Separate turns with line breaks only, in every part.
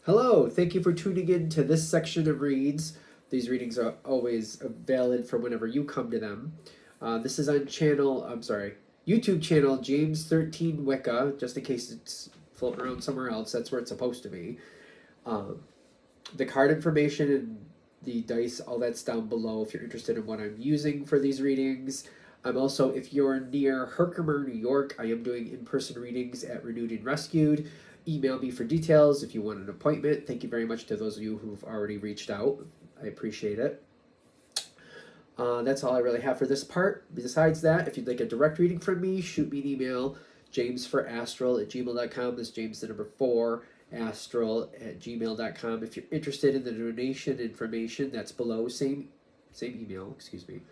Hello, thank you for tuning in to this section of reads. These readings are always valid for whenever you come to them. This is on YouTube channel James 13 Wicca, just in case it's floating around somewhere else. That's where it's supposed to be. The card information and the dice, all that's down below if you're interested in what I'm using for these readings. I'm also, if you're near Herkimer, New York, I am doing in-person readings at Renewed and Rescued. Email me for details if you want an appointment. Thank you very much to those of you who've already reached out. I appreciate it. That's all I really have for this part. Besides that, if you'd like a direct reading from me, shoot me an email, jamesforastral@gmail.com. That's James the number 4, astral@gmail.com. If you're interested in the donation information, that's below. Same email,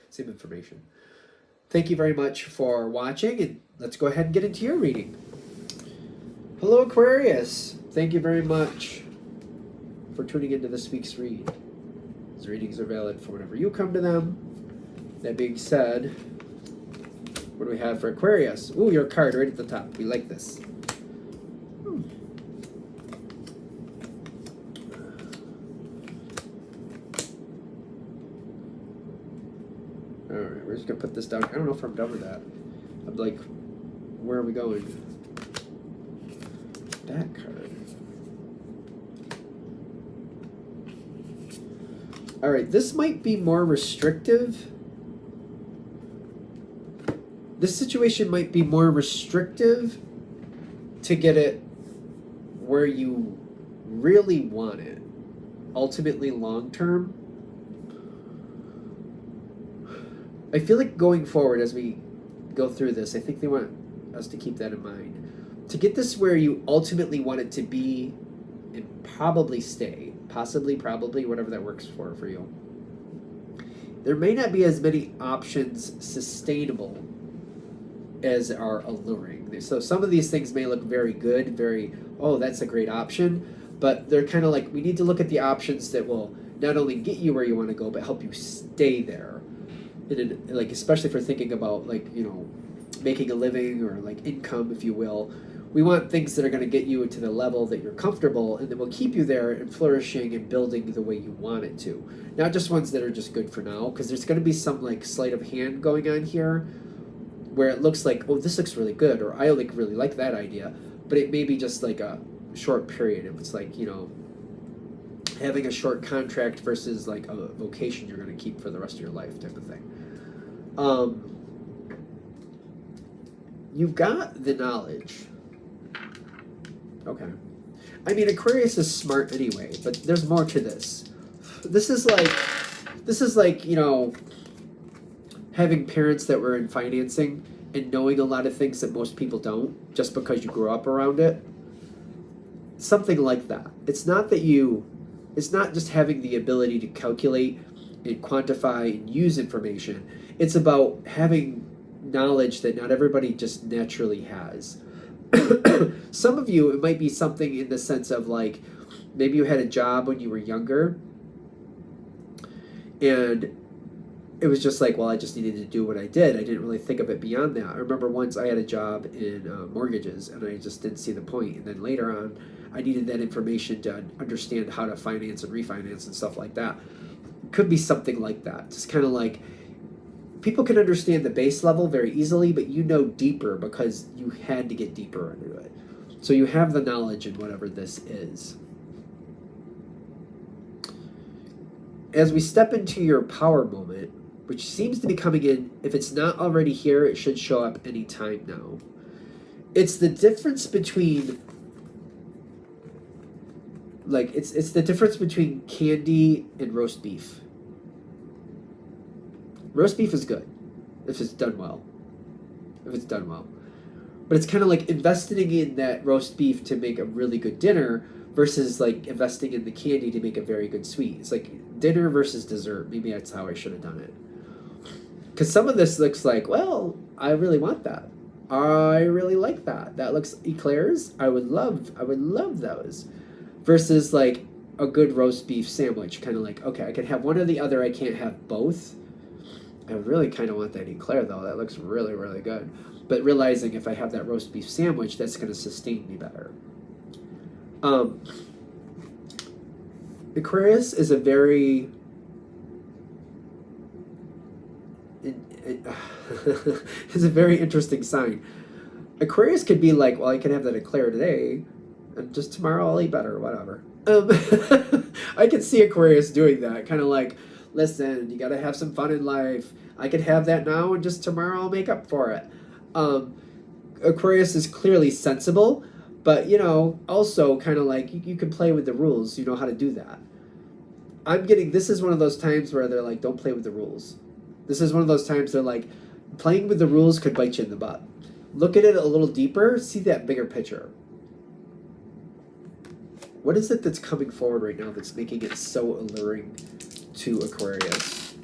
same information. Thank you very much for watching, and let's go ahead and get into your reading. Hello, Aquarius. Thank you very much for tuning into this week's read. These readings are valid for whenever you come to them. That being said, what do we have for Aquarius? Ooh, your card right at the top. We like this. Alright, we're just going to put this down. I don't know if I'm done with that. I'm like, where are we going? That card. Alright, this might be more restrictive. This situation might be more restrictive to get it where you really want it. Ultimately, long term. I feel like going forward as we go through this, I think they want us to keep that in mind. To get this where you ultimately want it to be and probably stay, possibly, probably, whatever that works for you. There may not be as many options sustainable as are alluring. So some of these things may look very good, oh, that's a great option, but they're kind of like, we need to look at the options that will not only get you where you want to go, but help you stay there. And like, especially for thinking about, like, you know, making a living or like income, if you will. We want things that are going to get you to the level that you're comfortable and that will keep you there and flourishing and building the way you want it to. Not just ones that are just good for now, because there's going to be some like sleight of hand going on here where it looks like, oh, this looks really good, or I like really like that idea, but it may be just like a short period. If it's like, you know, having a short contract versus like a vocation you're going to keep for the rest of your life type of thing. You've got the knowledge. Okay. I mean, Aquarius is smart anyway, but there's more to this. This is like, you know, having parents that were in financing and knowing a lot of things that most people don't just because you grew up around it. Something like that. It's not just having the ability to calculate and quantify and use information. It's about having knowledge that not everybody just naturally has. Some of you, it might be something in the sense of like, maybe you had a job when you were younger and it was just like, well, I just needed to do what I did. I didn't really think of it beyond that. I remember once I had a job in mortgages and I just didn't see the point. And then later on, I needed that information to understand how to finance and refinance and stuff like that. Could be something like that. Just kind of like, people can understand the base level very easily, but you know deeper because you had to get deeper into it. So you have the knowledge in whatever this is. As we step into your power moment, which seems to be coming in, if it's not already here, it should show up any time now. It's the difference between, like, it's the difference between candy and roast beef. Roast beef is good if it's done well. But it's kind of like investing in that roast beef to make a really good dinner versus like investing in the candy to make a very good sweet. It's like dinner versus dessert. Maybe that's how I should have done it. Because some of this looks like, well, I really want that. I really like that. That looks eclairs. I would love those. Versus like a good roast beef sandwich. Kind of like, okay, I can have one or the other. I can't have both. I really kind of want that eclair, though. That looks really, really good. But realizing if I have that roast beef sandwich, that's going to sustain me better. Aquarius is a very it's a very interesting sign. Aquarius could be like, well, I can have that eclair today, and just tomorrow I'll eat better, whatever. I can see Aquarius doing that, kind of like, listen, you got to have some fun in life. I can have that now, and just tomorrow I'll make up for it. Aquarius is clearly sensible, but also kind of like you can play with the rules. You know how to do that. This is one of those times where they're like, don't play with the rules. This is one of those times they're like, playing with the rules could bite you in the butt. Look at it a little deeper, see that bigger picture. What is it that's coming forward right now that's making it so alluring to Aquarius?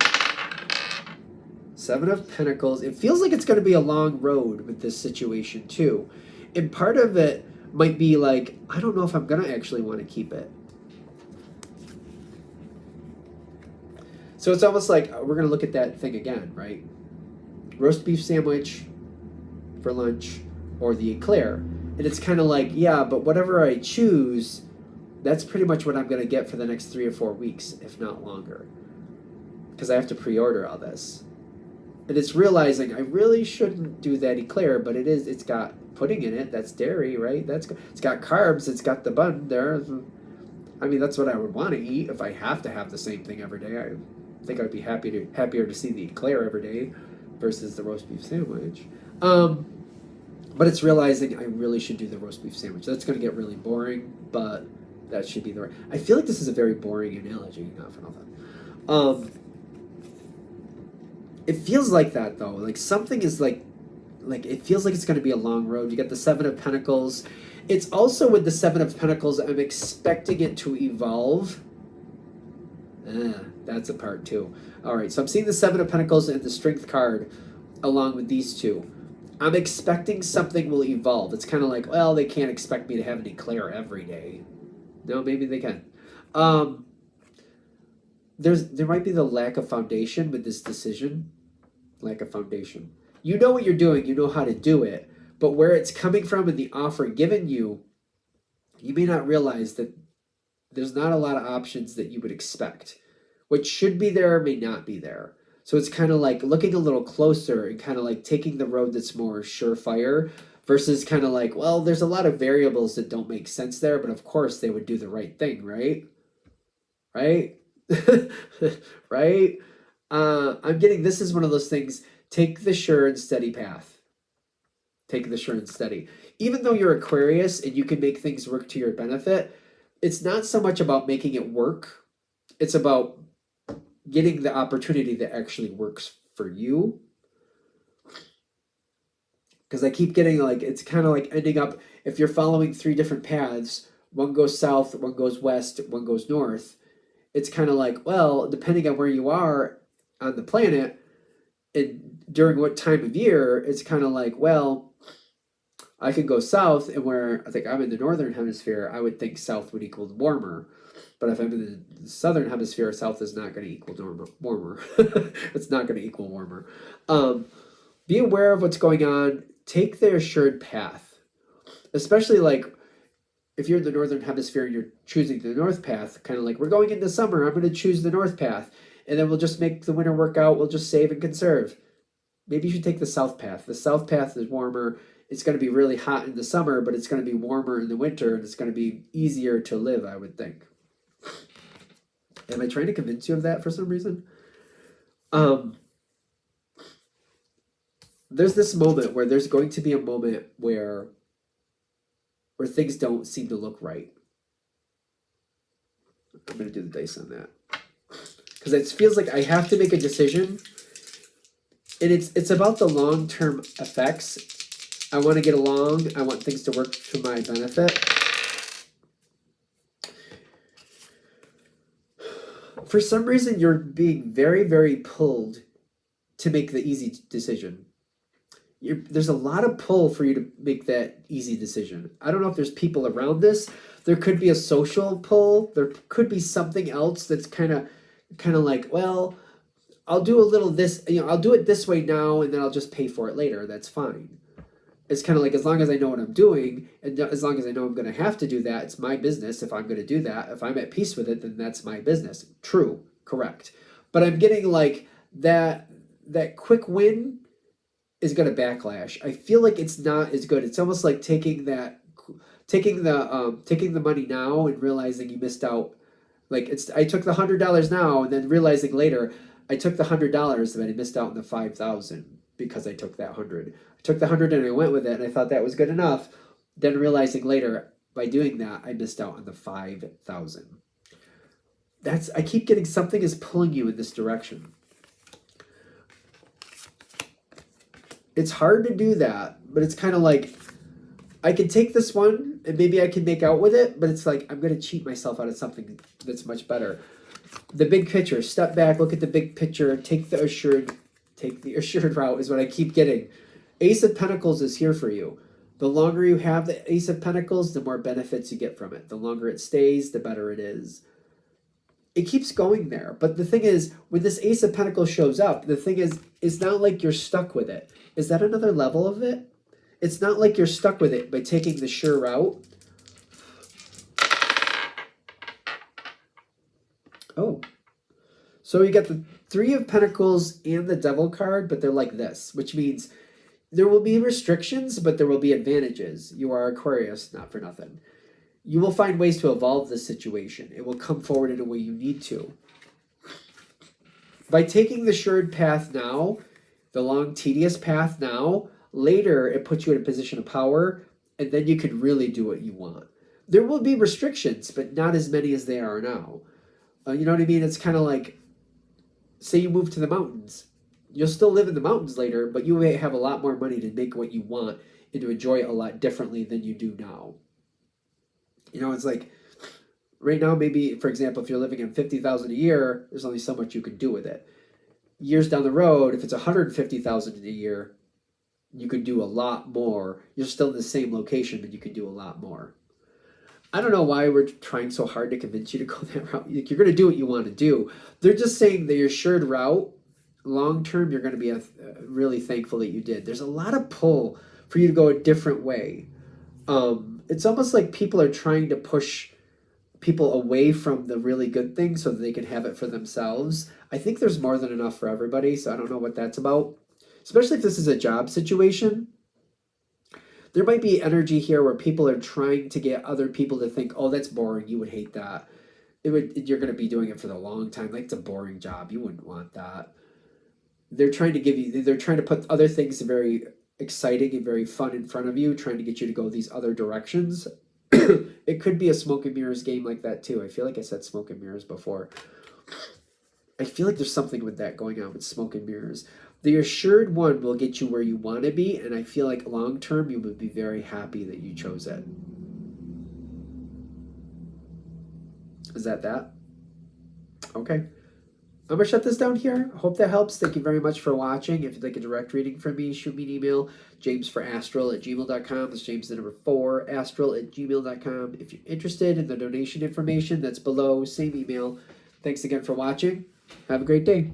Seven of Pentacles. It feels like it's going to be a long road with this situation too. And part of it might be like, I don't know if I'm going to actually want to keep it. So it's almost like we're going to look at that thing again, right? Roast beef sandwich for lunch or the eclair. And it's kind of like, yeah, but whatever I choose, that's pretty much what I'm going to get for the next 3 or 4 weeks, if not longer. Because I have to pre-order all this. And it's realizing I really shouldn't do that eclair, but it's got pudding in it. That's dairy, right? It's got carbs. It's got the bun there. I mean, that's what I would want to eat if I have to have the same thing every day. I think I'd be happier to see the eclair every day versus the roast beef sandwich. But it's realizing I really should do the roast beef sandwich. That's going to get really boring, but that should be the right. I feel like this is a very boring analogy, not for nothing. It feels like that though. Like something is like it feels like it's going to be a long road. You got the Seven of Pentacles. It's also with the Seven of Pentacles, I'm expecting it to evolve. That's a part too. All right, so I'm seeing the Seven of Pentacles and the Strength card along with these two. I'm expecting something will evolve. It's kind of like, well, they can't expect me to have an eclair every day. No, maybe they can. There might be the lack of foundation with this decision. Lack of foundation. You know what you're doing. You know how to do it. But where it's coming from and the offer given you, you may not realize that there's not a lot of options that you would expect. What should be there may not be there. So it's kind of like looking a little closer and kind of like taking the road that's more surefire versus kind of like, well, there's a lot of variables that don't make sense there, but of course they would do the right thing, right? Right? Right? I'm getting, this is one of those things, take the sure and steady path. Take the sure and steady. Even though you're Aquarius and you can make things work to your benefit, it's not so much about making it work. It's about getting the opportunity that actually works for you. Because I keep getting like, it's kind of like ending up, if you're following 3 different paths, one goes south, one goes west, one goes north. It's kind of like, well, depending on where you are on the planet and during what time of year, it's kind of like, well, I could go south, and where I think I'm in the northern hemisphere, I would think south would equal warmer. But if I'm in the southern hemisphere, south is not going to equal warmer. It's not going to equal warmer. Be aware of what's going on. Take the assured path. Especially like if you're in the northern hemisphere and you're choosing the north path, kind of like, we're going into summer, I'm going to choose the north path. And then we'll just make the winter work out. We'll just save and conserve. Maybe you should take the south path. The south path is warmer. It's going to be really hot in the summer, but it's going to be warmer in the winter, and it's going to be easier to live, I would think. Am I trying to convince you of that for some reason? There's this moment where there's going to be a moment where things don't seem to look right. I'm going to do the dice on that. Because it feels like I have to make a decision. And it's about the long-term effects. I want to get along. I want things to work to my benefit. For some reason, you're being very, very pulled to make the easy decision. There's a lot of pull for you to make that easy decision. I don't know if there's people around this. There could be a social pull. There could be something else that's kind of like, well, I'll do a little this, I'll do it this way now, and then I'll just pay for it later. That's fine. it's kind of like, as long as I know what I'm doing, and as long as I know I'm going to have to do that, it's my business. If I'm going to do that, if I'm at peace with it, then that's my business. True, correct. But I'm getting like that quick win is going to backlash. I feel like it's not as good. It's almost like taking the money now and realizing you missed out. Like, I took the $100 now and then realizing later I took the $100 and I missed out on the 5,000 because I took that 100. I took the 100 and I went with it and I thought that was good enough. Then realizing later by doing that I missed out on the 5,000. I keep getting something is pulling you in this direction. It's hard to do that, but it's kind of like, I can take this one and maybe I can make out with it, but it's like I'm going to cheat myself out of something that's much better. The big picture, step back, look at the big picture, take the assured route is what I keep getting. Ace of Pentacles is here for you. The longer you have the Ace of Pentacles, the more benefits you get from it. The longer it stays, the better it is. It keeps going there. But the thing is, when this Ace of Pentacles shows up, the thing is, it's not like you're stuck with it. Is that another level of it? It's not like you're stuck with it by taking the sure route. Oh. So you got the Three of Pentacles and the Devil card, but they're like this, which means there will be restrictions, but there will be advantages. You are Aquarius, not for nothing. You will find ways to evolve this situation. It will come forward in a way you need to. By taking the assured path now, the long, tedious path now, later it puts you in a position of power, and then you can really do what you want. There will be restrictions, but not as many as they are now. You know what I mean? It's kind of like, say you move to the mountains. You'll still live in the mountains later, but you may have a lot more money to make what you want and to enjoy it a lot differently than you do now. You know, it's like, right now, maybe, for example, if you're living on $50,000 a year, there's only so much you can do with it. Years down the road, if it's $150,000 a year, you could do a lot more. You're still in the same location, but you could do a lot more. I don't know why we're trying so hard to convince you to go that route. You're going to do what you want to do. They're just saying the assured route, long term, you're going to be really thankful that you did. There's a lot of pull for you to go a different way. It's almost like people are trying to push people away from the really good things so that they can have it for themselves. I think there's more than enough for everybody, so I don't know what that's about. Especially if this is a job situation. There might be energy here where people are trying to get other people to think, oh, that's boring, you would hate that. You're going to be doing it for the long time. Like, it's a boring job. You wouldn't want that. They're trying to put other things very exciting and very fun in front of you, trying to get you to go these other directions. It could be a smoke and mirrors game like that too. I feel like I said smoke and mirrors before. I feel like there's something with that going on with smoke and mirrors. The assured one will get you where you want to be, and I feel like long term you would be very happy that you chose it. Is that? Okay. I'm going to shut this down here. Hope that helps. Thank you very much for watching. If you'd like a direct reading from me, shoot me an email, jamesforastral@gmail.com. That's James the number 4, astral@gmail.com. If you're interested in the donation information, that's below, same email. Thanks again for watching. Have a great day.